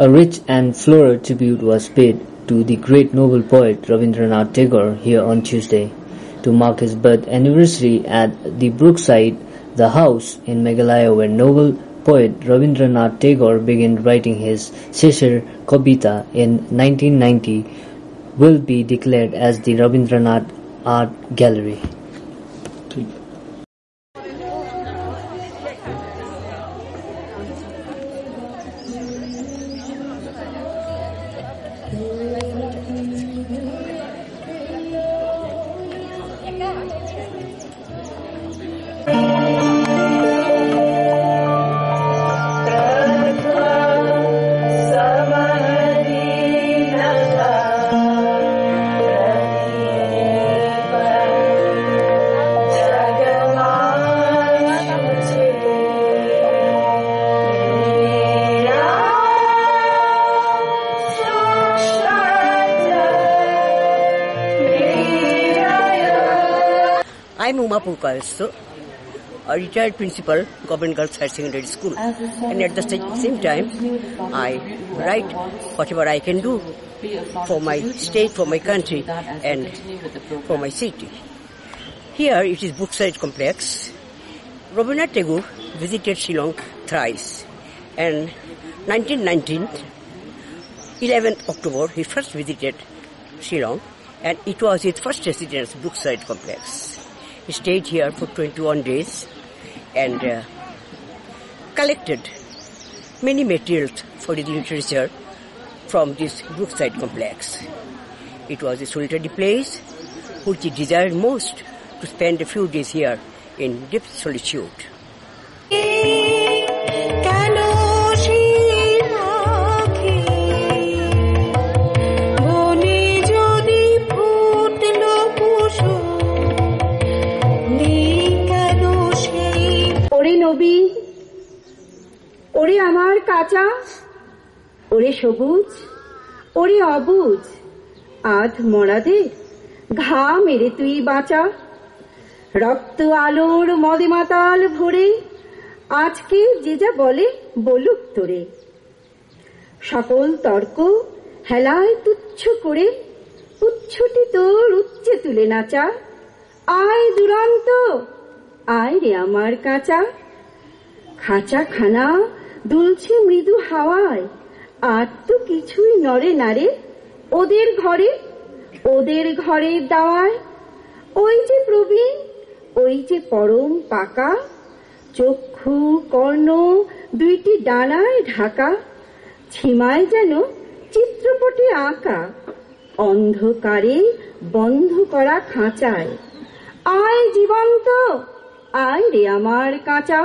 A rich and floral tribute was paid to the great Nobel poet Rabindranath Tagore here on Tuesday. To mark his birth anniversary at the Brookside, the house in Meghalaya where Nobel poet Rabindranath Tagore began writing his Sheshar Kobita in 1990, will be declared as the Rabindranath Art Gallery. I'm Uma Purkayasto, a retired principal, Government Girls Higher Secondary School. And at the same time, I write whatever I can do for my state, for my country, and for my city. Here it is Brookside Complex. Rabindranath Tagore visited Shillong thrice. And 1919, 11th October, he first visited Shillong, and it was his first residence, Brookside Complex. He stayed here for 21 days and collected many materials for his literature from this Brookside Complex. It was a solitary place which he desired most to spend a few days here in deep solitude. ওরে আমার কাঁচা, ওরে সবুজ, ওরে অবুজ, আধ মরাদের ঘা মেরে তুই বাঁচা। রক্ত আলোর মদে মাতাল ভরে আজকে যে যা বলে বলুক তোরে। সকল তর্ক হেলায় তুচ্ছ করে উচ্ছটি তোর উচ্চে তুলে নাচা। আয় দুরন্ত, আয় রে আমার কাঁচা। খাঁচা খানা দুলছে মৃদু হাওয়ায়, আর তো কিছুই নড়ে নারে ওদের ঘরে, ওদের ঘরের দাওয়ায়। ওই যে প্রবীণ, ওই যে পরম পাকা, চক্ষু কর্ণ দুইটি ডানায় ঢাকা, ছিমায় যেন চিত্রপটে আঁকা, অন্ধকারে বন্ধ করা খাঁচায়। আয় জীবন্ত, আয় রে আমার কাঁচা।